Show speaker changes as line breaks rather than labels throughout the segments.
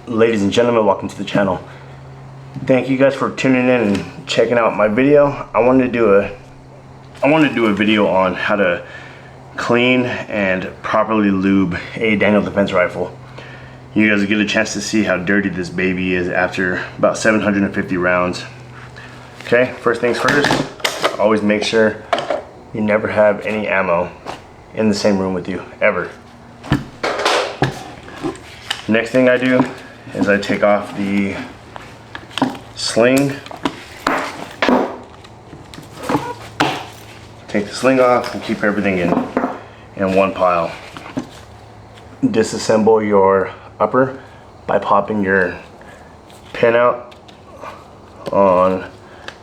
Ladies and gentlemen, welcome to the channel. Thank you guys for tuning in and checking out my video. I wanted to do a video on how to clean and properly lube a Daniel Defense rifle. You guys will get a chance to see how dirty this baby is after about 750 rounds. Okay, first things first, always make sure you never have any ammo in the same room with you, ever. Next thing I do is I take off the sling. Take the sling off and keep everything in one pile. Disassemble your upper by popping your pin out on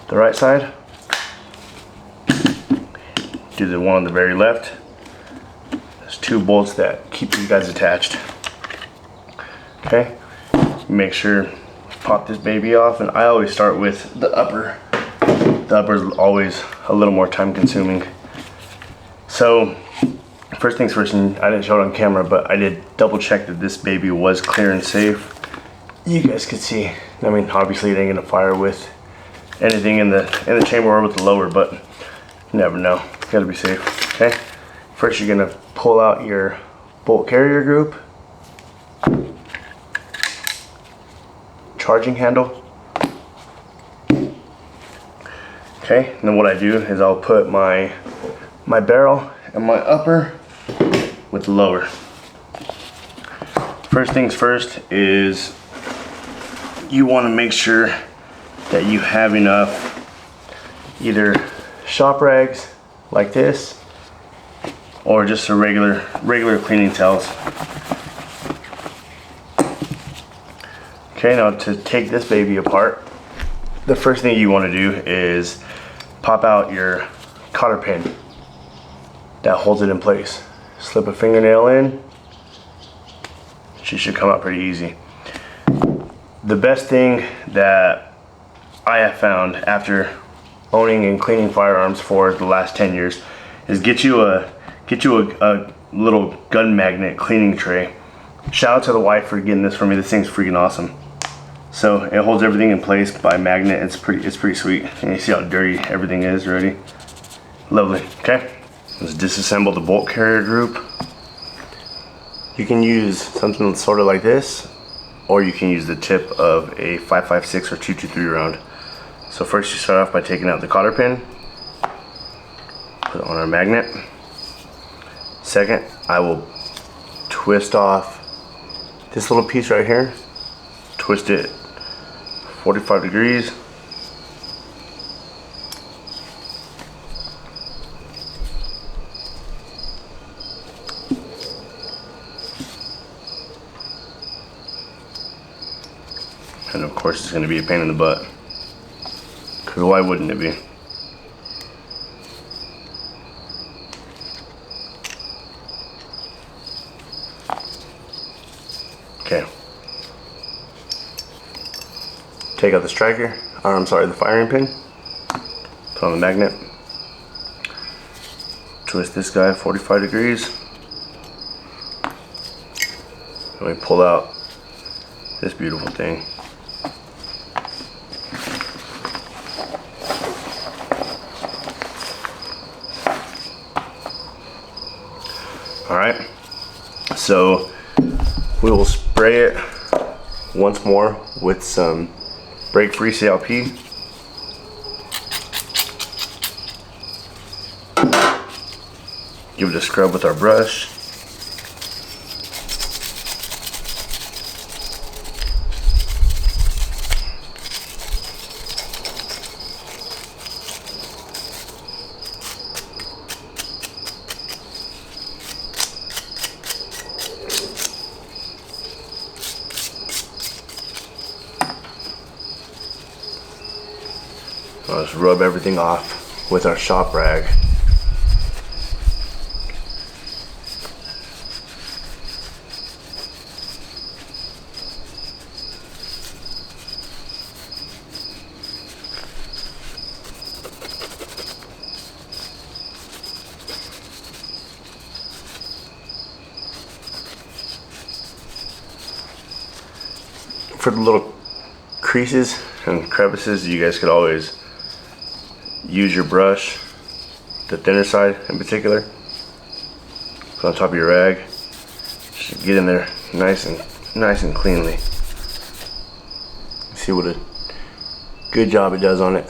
the right side. Do the one on the very left. There's two bolts that keep you guys attached. Okay, make sure to pop this baby off, and I always start with the upper. The upper is always a little more time consuming. So first things first, and I didn't show it on camera, but I did double check that this baby was clear and safe. You guys could see, I mean, obviously it ain't gonna fire with anything in the chamber or with the lower, but you never know. Gotta be safe. Okay, first you're gonna pull out your bolt carrier group, charging handle. Okay, and then what I do is I'll put my barrel and my upper with the lower. First things first is you want to make sure that you have enough either shop rags like this or just a regular cleaning towels. Okay, now to take this baby apart, the first thing you want to do is pop out your cotter pin that holds it in place. Slip a fingernail in. She should come out pretty easy. The best thing that I have found after owning and cleaning firearms for the last 10 years is get you a little gun magnet cleaning tray. Shout out to the wife for getting this for me. This thing's freaking awesome. So it holds everything in place by magnet. It's pretty sweet. And you see how dirty everything is already. Lovely. Okay, let's disassemble the bolt carrier group. You can use something sort of like this, or you can use the tip of a 5.56 or 223 round. So first you start off by taking out the cotter pin, put it on our magnet. Second, I will twist off this little piece right here, twist it 45 degrees. And of course it's going to be a pain in the butt, because why wouldn't it be? Okay. Take out the striker, or I'm sorry, the firing pin. Put on the magnet. Twist this guy 45 degrees. And we pull out this beautiful thing. Alright, so we will spray it once more with some break-free CLP. Give it a scrub with our brush. I'll just rub everything off with our shop rag. For the little creases and crevices, you guys could always use your brush, the thinner side in particular. Put on top of your rag. Just get in there nice and cleanly. See what a good job it does on it.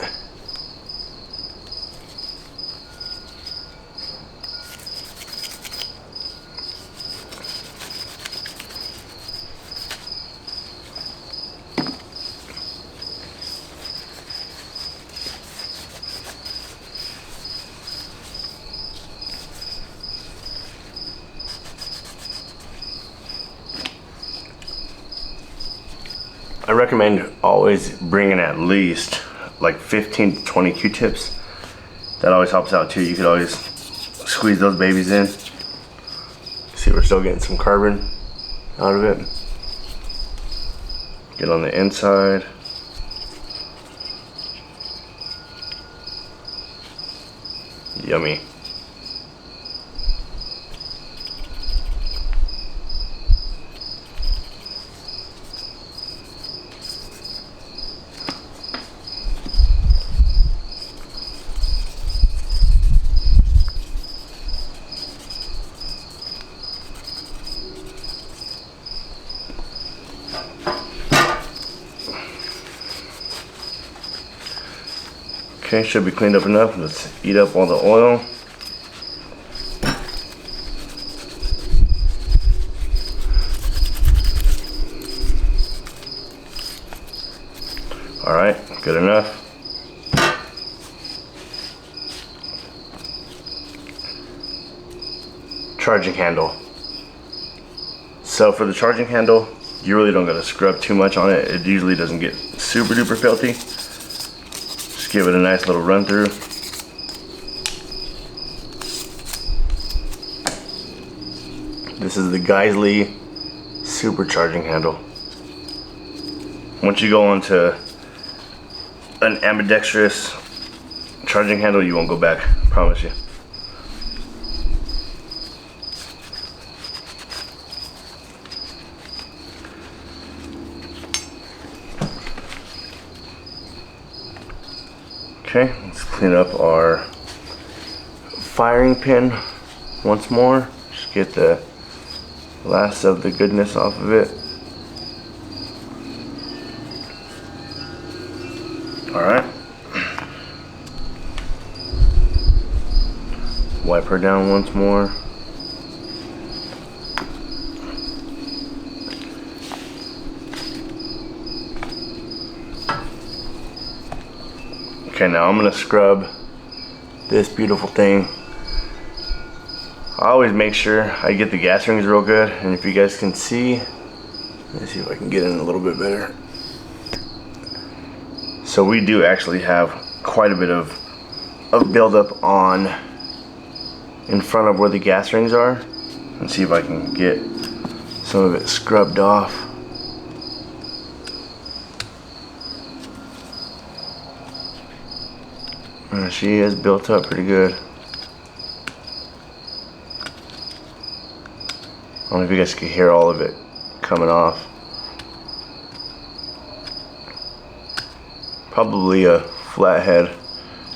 I recommend always bringing at least like 15 to 20 Q-tips. That always helps out too. You could always squeeze those babies in. See, we're still getting some carbon out of it. Get on the inside. Yummy. Okay, should be cleaned up enough. Let's eat up all the oil. All right, good enough. Charging handle. So for the charging handle, you really don't gotta scrub too much on it. It usually doesn't get super duper filthy. Give it a nice little run through. This is the Geisley supercharging handle. Once you go onto an ambidextrous charging handle, you won't go back, I promise you. Okay, let's clean up our firing pin once more. Just get the last of the goodness off of it. All right. Wipe her down once more. Okay, now I'm gonna scrub this beautiful thing. I always make sure I get the gas rings real good, and if you guys can see, let me see if I can get in a little bit better. So we do actually have quite a bit of buildup on in front of where the gas rings are. Let's see if I can get some of it scrubbed off. She is built up pretty good. I don't know if you guys can hear all of it coming off. Probably a flathead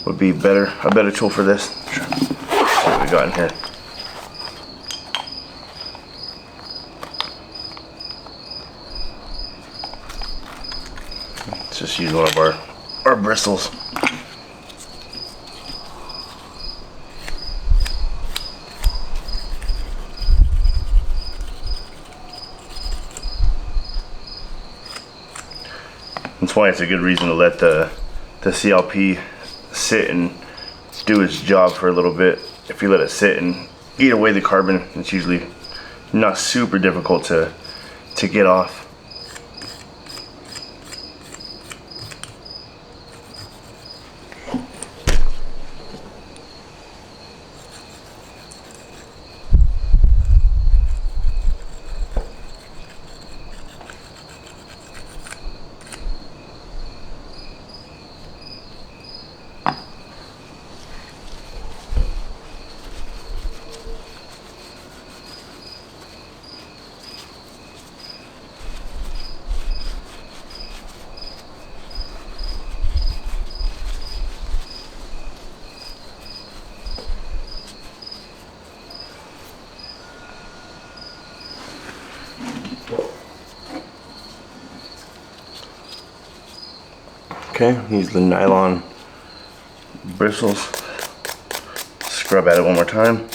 would be a better tool for this. Let's see what we got in here. Let's just use one of our bristles. That's why it's a good reason to let the CLP sit and do its job for a little bit. If you let it sit and eat away the carbon, it's usually not super difficult to get off. Okay, use the nylon bristles. Scrub at it one more time.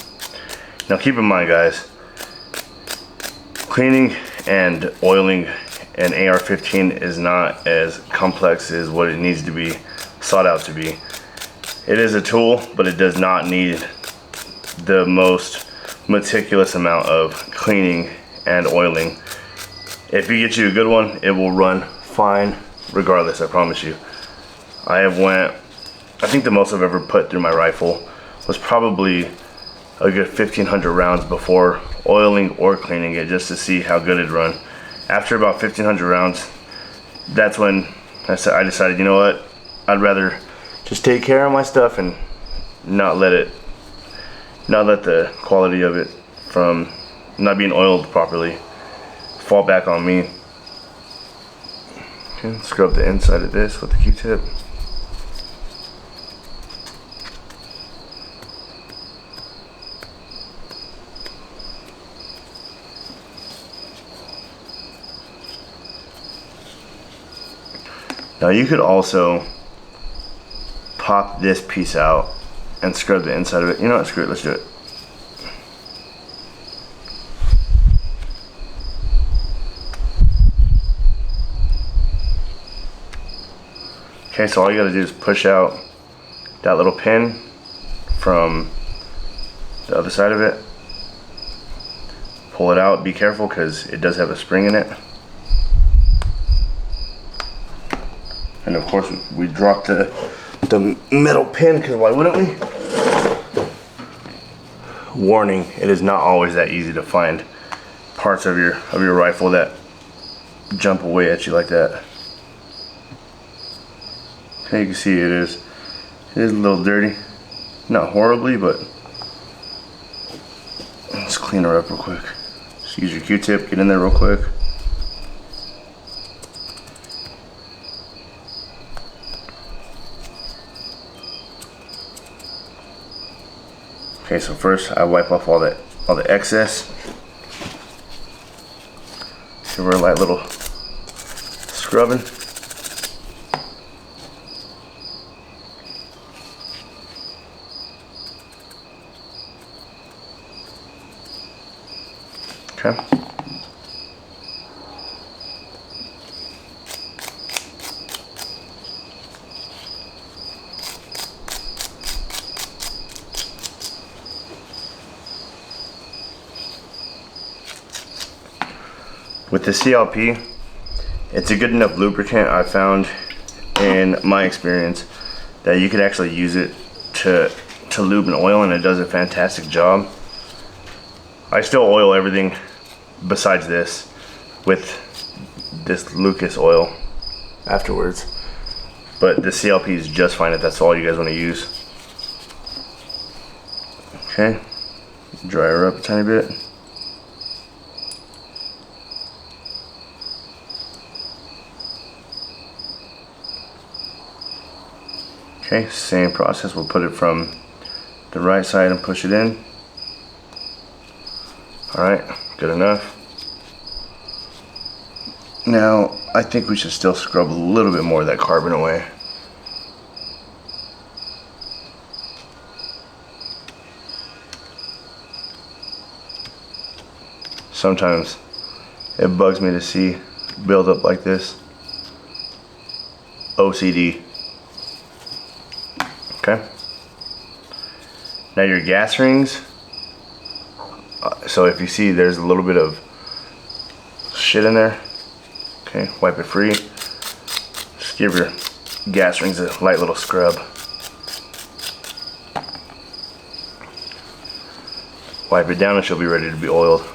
Now keep in mind, guys, cleaning and oiling an AR15 is not as complex as what it needs to be sought out to be. It is a tool, but it does not need the most meticulous amount of cleaning and oiling. If you get you a good one, it will run fine regardless, I promise you. I think the most I've ever put through my rifle was probably a good 1,500 rounds before oiling or cleaning it, just to see how good it'd run. After about 1,500 rounds, that's when I decided, you know what, I'd rather just take care of my stuff and not let the quality of it from not being oiled properly fall back on me. Okay, scrub the inside of this with the Q-tip. Now you could also pop this piece out and scrub the inside of it. You know what, screw it, let's do it. Okay, so all you gotta do is push out that little pin from the other side of it. Pull it out, be careful because it does have a spring in it. And of course we dropped the metal pin, because why wouldn't we? Warning, it is not always that easy to find parts of your rifle that jump away at you like that. Okay, you can see it is a little dirty. Not horribly, but let's clean her up real quick. Just use your Q-tip, get in there real quick. Okay, so first I wipe off all the excess. Give her a light little scrubbing. Okay. With the CLP, it's a good enough lubricant, I found in my experience, that you could actually use it to lube and oil, and it does a fantastic job. I still oil everything besides this with this Lucas oil afterwards, but the CLP is just fine if that's all you guys want to use. Okay, dry her up a tiny bit. Okay, same process. We'll put it from the right side and push it in. Alright, good enough. Now, I think we should still scrub a little bit more of that carbon away. Sometimes it bugs me to see build up like this. OCD. Okay. Now your gas rings. So if you see there's a little bit of shit in there, okay, wipe it free. Just give your gas rings a light little scrub. Wipe it down and she'll be ready to be oiled.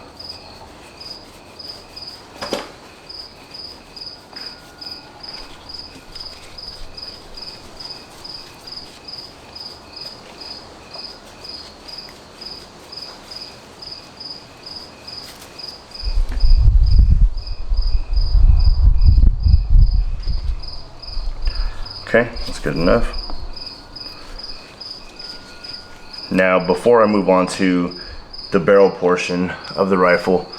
Okay, that's good enough. Now, before I move on to the barrel portion of the rifle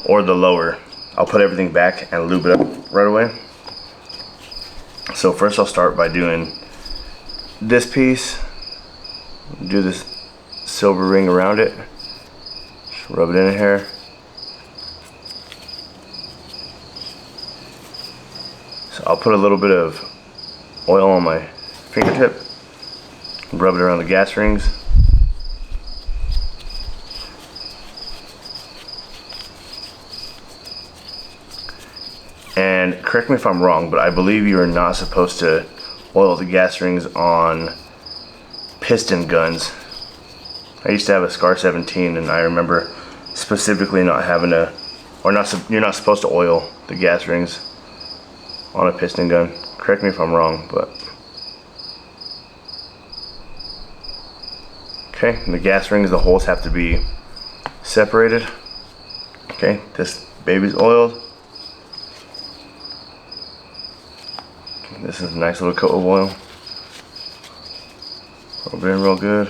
or the lower, I'll put everything back and lube it up right away. So first I'll start by doing this piece, do this silver ring around it, just rub it in here. So I'll put a little bit of oil on my fingertip, rub it around the gas rings. And correct me if I'm wrong, but I believe you are not supposed to oil the gas rings on piston guns. I used to have a Scar 17 and I remember specifically not having to, you're not supposed to oil the gas rings on a piston gun. Correct me if I'm wrong, but. Okay, and the gas rings, the holes have to be separated. Okay, this baby's oiled. This is a nice little coat of oil. Rub it in real good.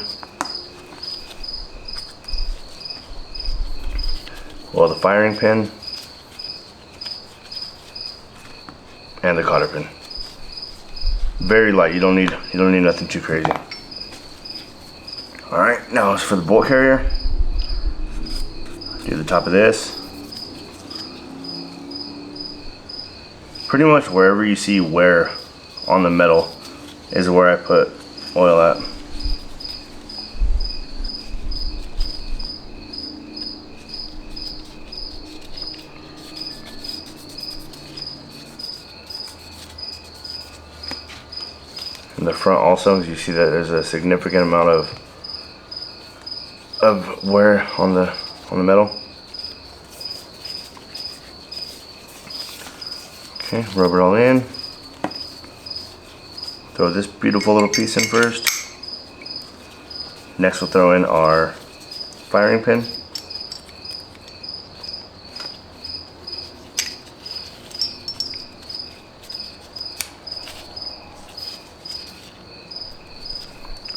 Well, the firing pin and the cotter pin. Very light. You don't need nothing too crazy. All right, now it's for the bolt carrier. Do the top of this. Pretty much wherever you see wear on the metal is where I put oil at. In the front also, you see that there's a significant amount of wear on the metal. Okay, rub it all in. Throw this beautiful little piece in first. Next we'll throw in our firing pin.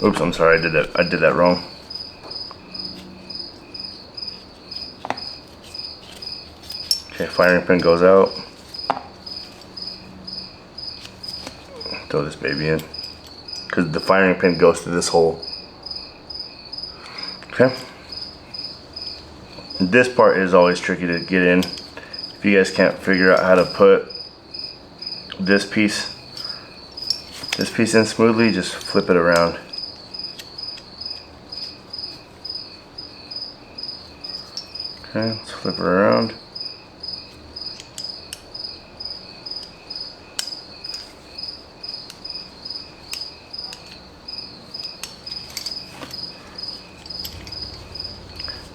Oops, I'm sorry, I did that wrong. Okay, firing pin goes out. Throw this baby in, because the firing pin goes to this hole. Okay. This part is always tricky to get in. If you guys can't figure out how to put this piece in smoothly, just flip it around. Okay, let's flip it around.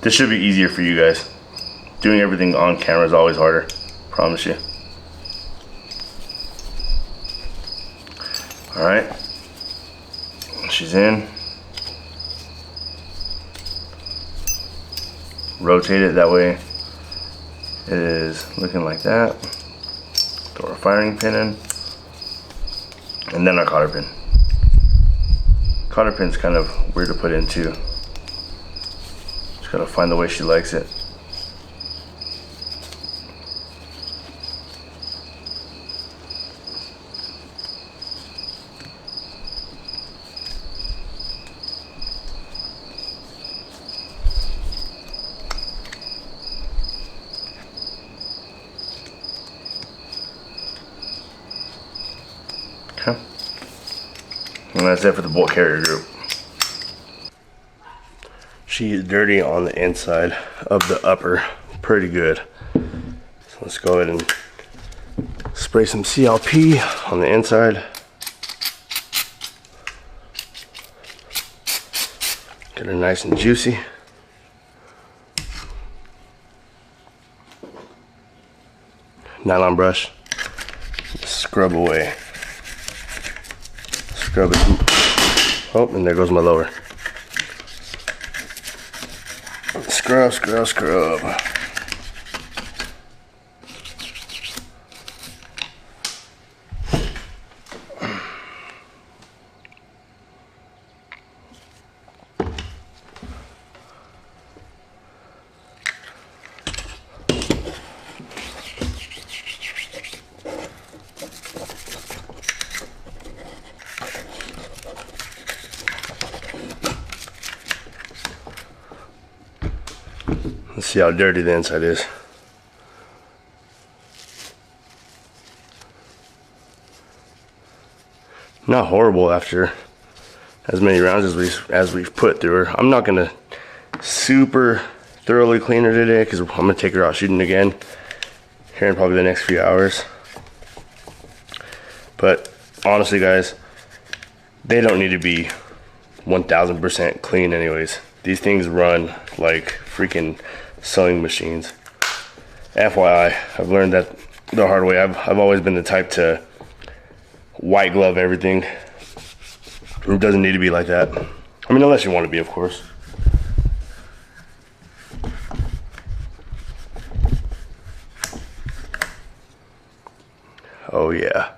This should be easier for you guys. Doing everything on camera is always harder, promise you. All right, she's in. Rotate it, that way it is looking like that. Throw our firing pin in, and then our cotter pin. Cotter pin's kind of weird to put in too. Gotta find the way she likes it. Okay. And that's it for the bolt carrier group. She is dirty on the inside of the upper, pretty good. So let's go ahead and spray some CLP on the inside. Get her nice and juicy. Nylon brush, scrub away. Scrub it. Oh, and there goes my lower. Scrub, scrub, scrub. See how dirty the inside is. Not horrible after as many rounds as we've put through her. I'm not gonna super thoroughly clean her today because I'm gonna take her out shooting again here in probably the next few hours. But honestly, guys, they don't need to be 1000% clean anyways. These things run like freaking sewing machines. FYI, I've learned that the hard way. I've always been the type to white glove everything. It doesn't need to be like that. I mean, unless you want to be, of course. Oh yeah.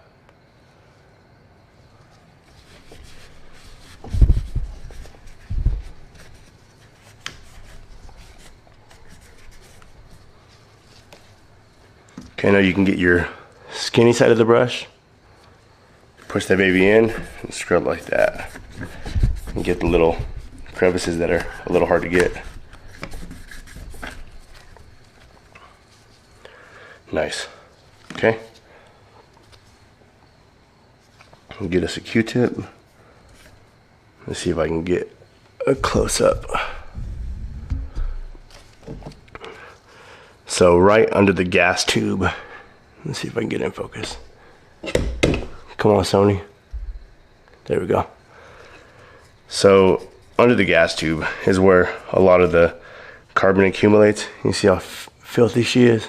Okay, now you can get your skinny side of the brush. Push that baby in and scrub like that. And get the little crevices that are a little hard to get. Nice. Okay. I'll get us a Q-tip. Let's see if I can get a close-up. So right under the gas tube. Let's see if I can get in focus. Come on, Sony. There we go. So under the gas tube is where a lot of the carbon accumulates. You see how filthy she is?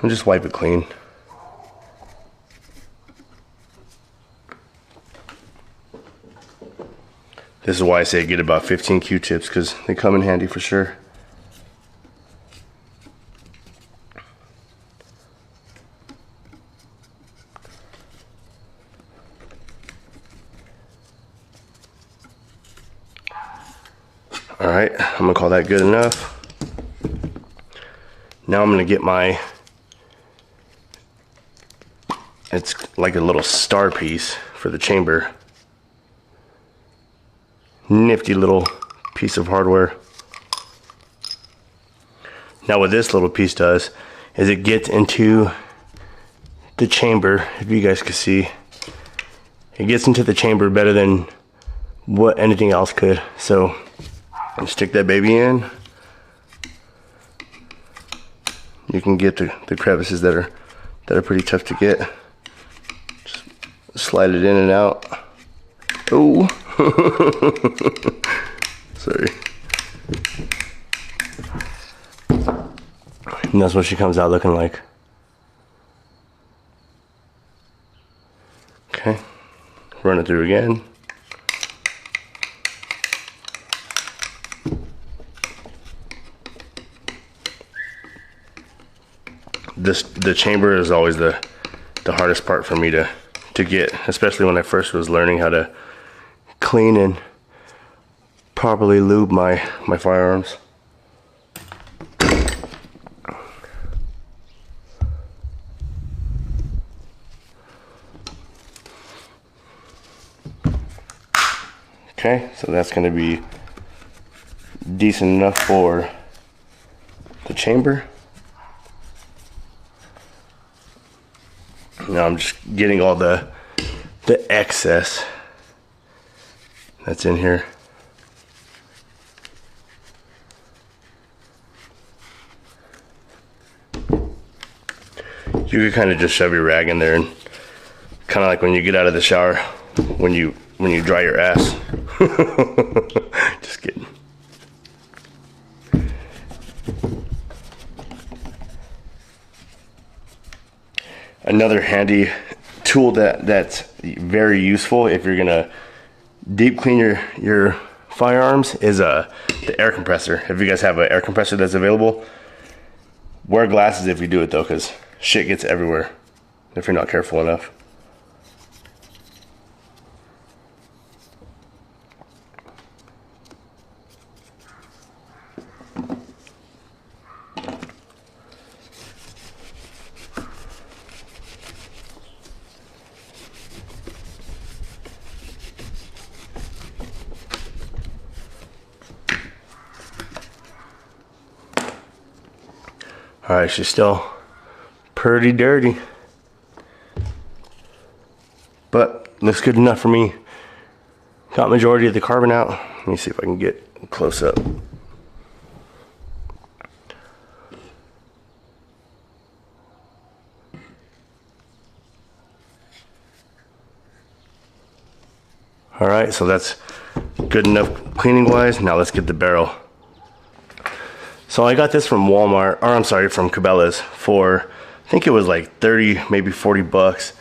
I'll just wipe it clean. This is why I say get about 15 Q-tips, because they come in handy for sure. All right, I'm gonna call that good enough. Now I'm gonna get my, it's like a little star piece for the chamber. Nifty little piece of hardware. Now what this little piece does is it gets into the chamber. If you guys can see, it gets into the chamber better than what anything else could. So and stick that baby in. You can get the crevices that are pretty tough to get. Just slide it in and out. Oh. Sorry. And that's what she comes out looking like. Okay. Run it through again. The chamber is always the hardest part for me to get, especially when I first was learning how to clean and properly lube my firearms. Okay, so that's going to be decent enough for the chamber. Now I'm just getting all the excess that's in here. You could kind of just shove your rag in there, and kind of like when you get out of the shower, when you dry your ass. Just kidding. Another handy tool that's very useful if you're gonna deep clean your firearms is the air compressor. If you guys have an air compressor that's available, wear glasses if you do it though, because shit gets everywhere if you're not careful enough. All right, she's still pretty dirty, but looks good enough for me. Got majority of the carbon out. Let me see if I can get close up. All right, so that's good enough cleaning wise. Now let's get the barrel. So I got this from Walmart, or I'm sorry, from Cabela's for, I think it was like 30, maybe 40 bucks.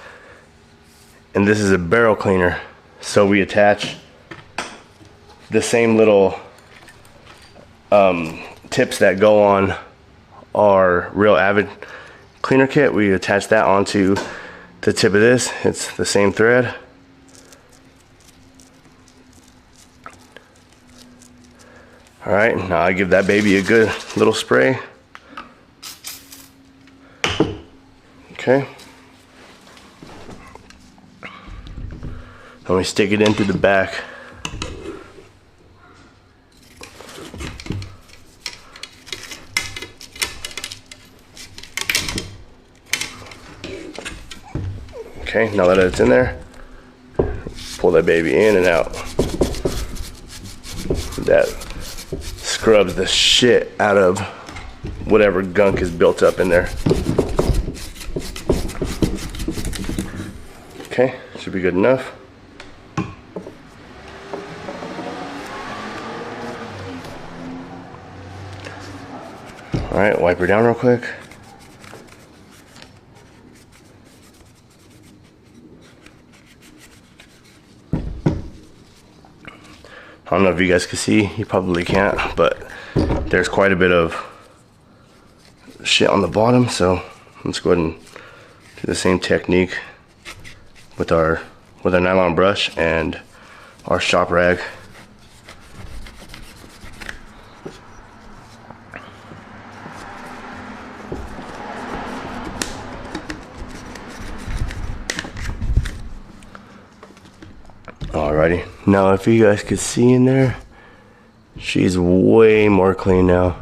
And this is a barrel cleaner. So we attach the same little tips that go on our Real Avid cleaner kit. We attach that onto the tip of this. It's the same thread. All right, now I give that baby a good little spray. Okay. Then we stick it in through the back. Okay, now that it's in there, pull that baby in and out. That scrubs the shit out of whatever gunk is built up in there. Okay, should be good enough. All right, wipe her down real quick. I don't know if you guys can see, you probably can't, but there's quite a bit of shit on the bottom, so let's go ahead and do the same technique with our nylon brush and our shop rag. Alrighty, now if you guys could see in there, she's way more clean now.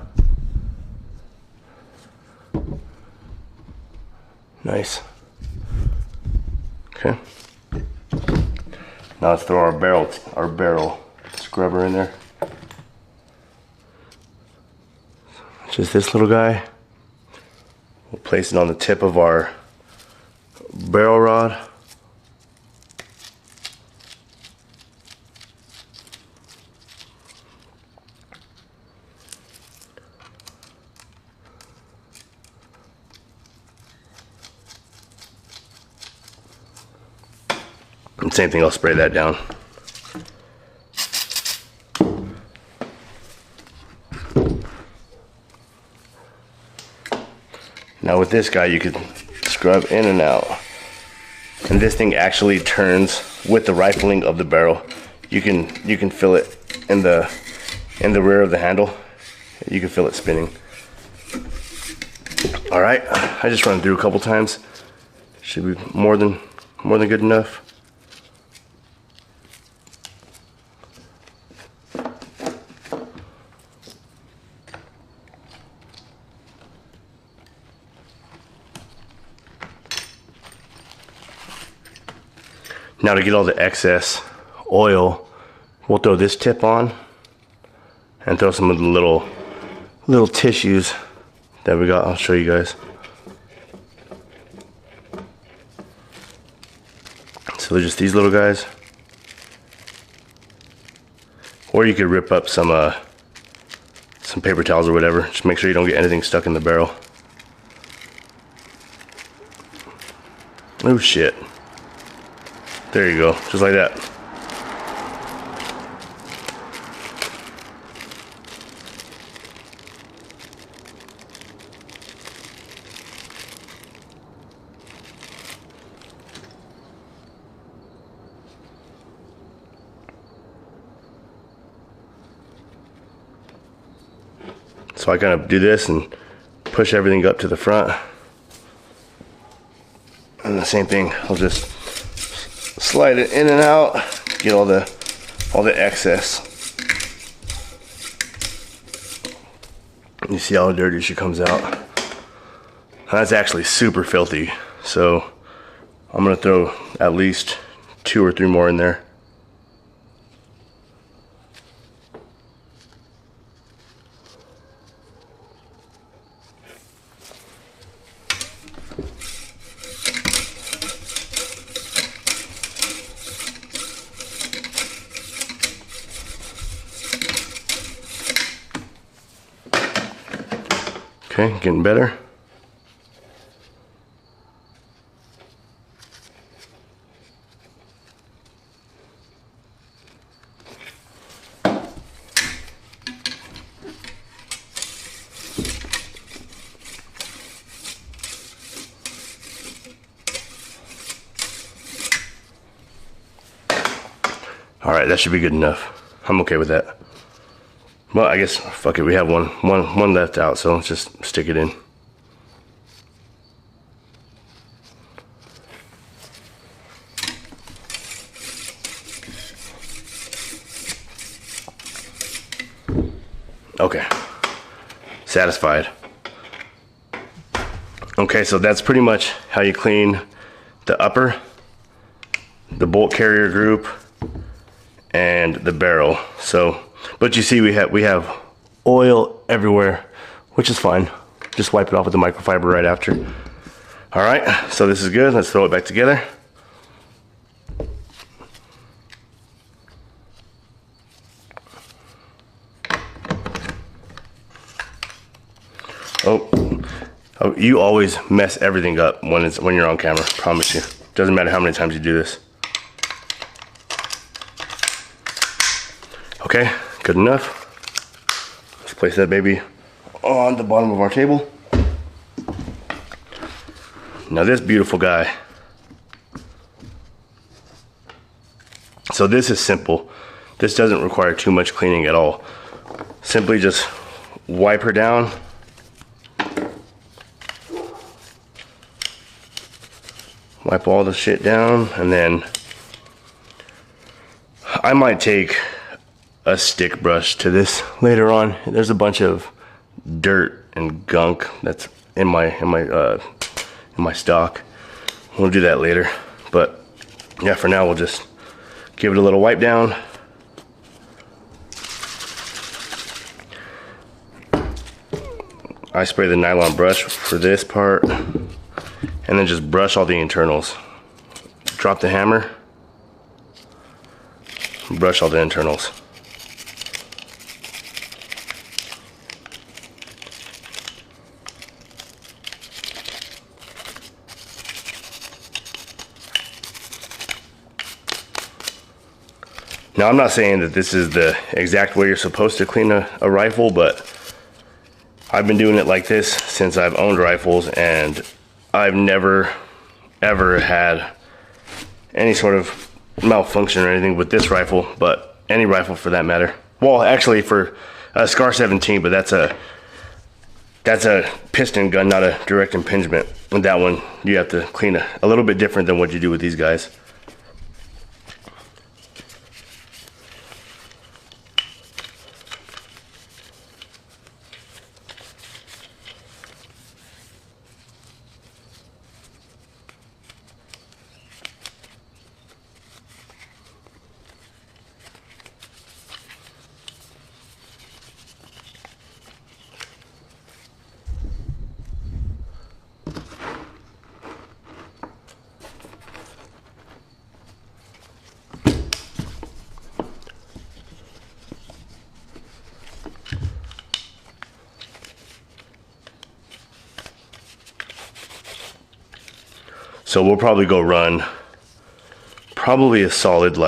Nice. Okay. Now let's throw our barrel scrubber in there. Just this little guy. We'll place it on the tip of our barrel rod. And same thing, I'll spray that down. Now with this guy, you could scrub in and out. And this thing actually turns with the rifling of the barrel. You can feel it in the rear of the handle. You can feel it spinning. All right, I just run through a couple times. Should be more than good enough. Now to get all the excess oil, we'll throw this tip on and throw some of the little tissues that we got. I'll show you guys. So they're just these little guys. Or you could rip up some paper towels or whatever. Just make sure you don't get anything stuck in the barrel. Oh shit. There you go, just like that. So I kind of do this and push everything up to the front. And the same thing, I'll just slide it in and out, get all the excess. You see how dirty she comes out. That's actually super filthy. So I'm gonna throw at least 2 or 3 more in there. Okay, getting better. All right, that should be good enough. I'm okay with that. Well, I guess, fuck it, we have one left out, so let's just stick it in. Okay, satisfied. Okay, so that's pretty much how you clean the upper, the bolt carrier group, and the barrel. So, but you see we have oil everywhere, which is fine. Just wipe it off with the microfiber right after. All right, so this is good. Let's throw it back together. Oh, you always mess everything up when you're on camera, promise you. Doesn't matter how many times you do this. Okay, good enough. Let's place that baby on the bottom of our table. Now this beautiful guy. So this is simple. This doesn't require too much cleaning at all. Simply just wipe her down. Wipe all the shit down, and then I might take a stick brush to this later on. There's a bunch of dirt and gunk that's in my stock. We'll do that later, but yeah, for now we'll just give it a little wipe down. I spray the nylon brush for this part, and then just brush all the internals. Drop the hammer, brush all the internals. Now, I'm not saying that this is the exact way you're supposed to clean a rifle, but I've been doing it like this since I've owned rifles, and I've never ever had any sort of malfunction or anything with this rifle, but any rifle for that matter. Well, actually for a Scar 17, but that's a piston gun, not a direct impingement. With that one, you have to clean a little bit different than what you do with these guys. So we'll probably go run probably a solid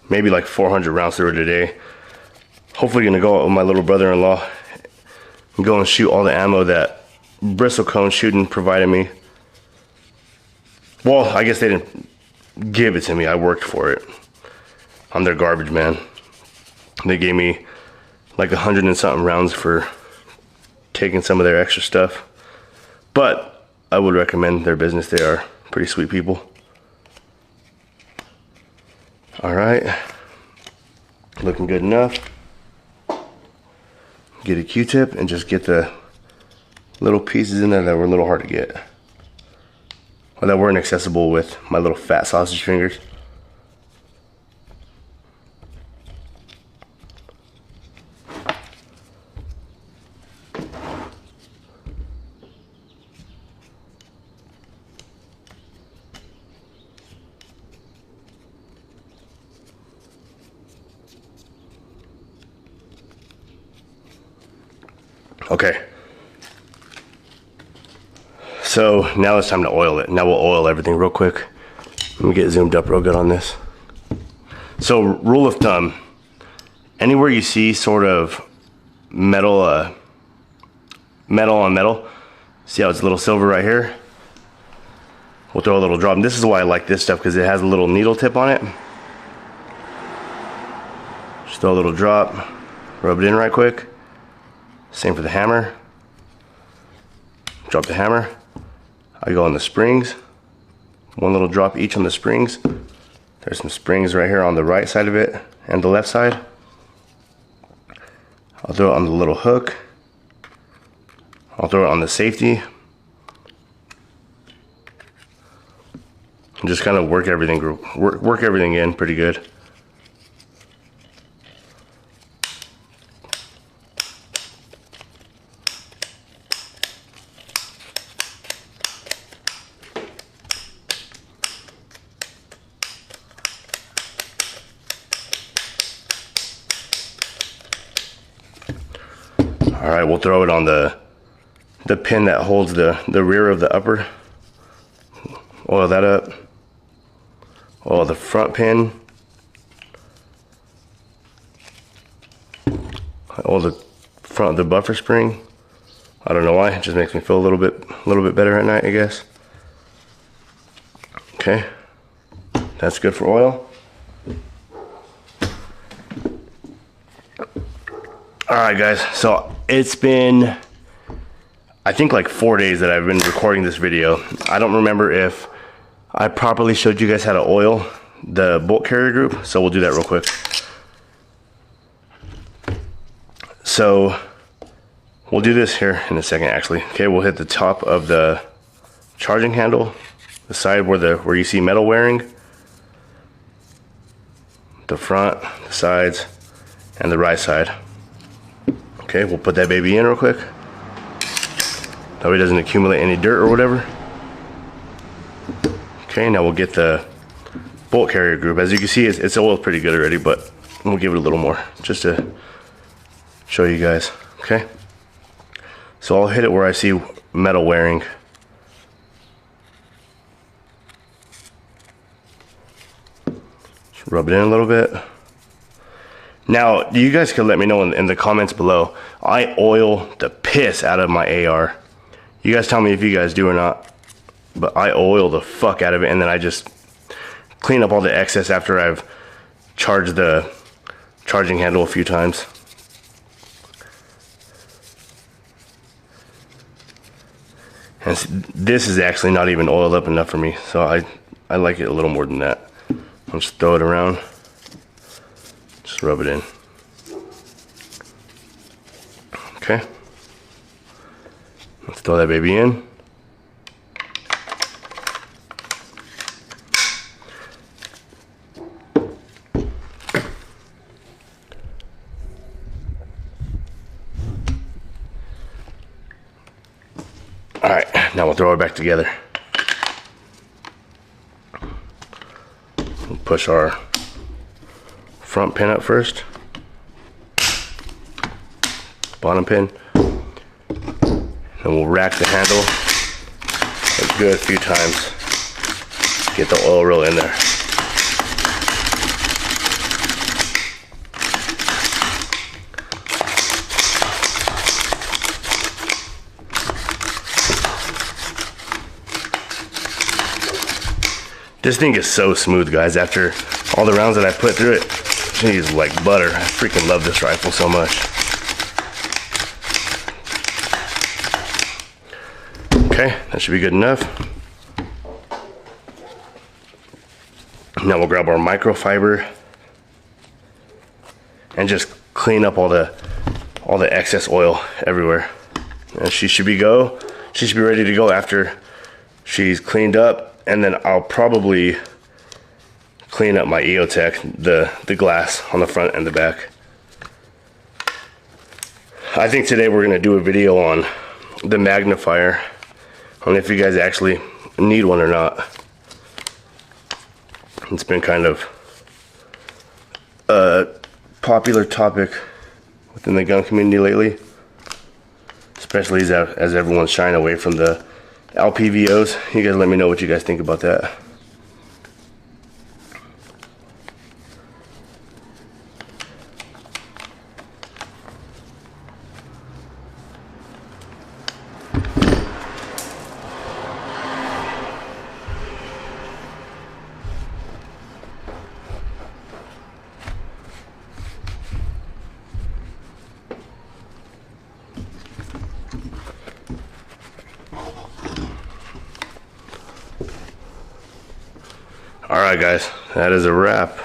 maybe 400 rounds through it today. Hopefully gonna go out with my little brother-in-law and go and shoot all the ammo that Bristlecone Shooting provided me. Well, I guess they didn't give it to me, I worked for it. I'm their garbage man. They gave me 100 and something rounds for taking some of their extra stuff. But I would recommend their business. They are pretty sweet people. All right, looking good enough. Get a Q-tip and just get the little pieces in there that were a little hard to get, or that weren't accessible with my little fat sausage fingers. Okay, so now it's time to oil it. Now we'll oil everything real quick. Let me get zoomed up real good on this. So rule of thumb, anywhere you see sort of metal, metal on metal, see how it's a little silver right here? We'll throw a little drop. And this is why I like this stuff, because it has a little needle tip on it. Just throw a little drop, rub it in right quick. Same for the hammer. Drop the hammer. I go on the springs. One little drop each on the springs. There's some springs right here on the right side of it and the left side. I'll throw it on the little hook. I'll throw it on the safety. And just kind of work everything in pretty good. All right, we'll throw it on the pin that holds the rear of the upper. Oil that up. Oil the front pin. Oil the front of the buffer spring. I don't know why, it just makes me feel a little bit better at night, I guess. Okay, that's good for oil. All right, guys, so it's been, I think, like 4 days that I've been recording this video. I don't remember if I properly showed you guys how to oil the bolt carrier group, so we'll do that real quick. So we'll do this here in a second, actually. Okay, we'll hit the top of the charging handle, the side where you see metal wearing, the front, the sides, and the right side. Okay, we'll put that baby in real quick. That way it doesn't accumulate any dirt or whatever. Okay, now we'll get the bolt carrier group. As you can see, it's oiled pretty good already, but we'll give it a little more just to show you guys. Okay, so I'll hit it where I see metal wearing. Just rub it in a little bit. Now, you guys can let me know in the comments below. I oil the piss out of my AR. You guys tell me if you guys do or not. But I oil the fuck out of it, and then I just clean up all the excess after I've charged the charging handle a few times. And this is actually not even oiled up enough for me, so I like it a little more than that. I'll just throw it around. Just rub it in. Okay. Let's throw that baby in. All right, now we'll throw it back together. We'll push our front pin up first, bottom pin, and we'll rack the handle a good few times. Get the oil real in there. This thing is so smooth, guys. After all the rounds that I put through it, she's like butter. I freaking love this rifle so much. Okay, that should be good enough. Now we'll grab our microfiber and just clean up all the excess oil everywhere. And she should be ready to go after she's cleaned up, and then I'll probably clean up my EOTech, the glass on the front and the back. I think today we're gonna do a video on the magnifier, on if you guys actually need one or not. It's been kind of a popular topic within the gun community lately, especially as everyone's shying away from the LPVOs. You guys let me know what you guys think about that. Alright guys, that is a wrap.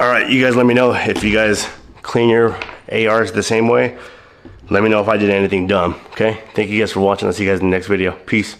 Alright, you guys let me know if you guys clean your ARs the same way. Let me know if I did anything dumb, okay? Thank you guys for watching. I'll see you guys in the next video. Peace.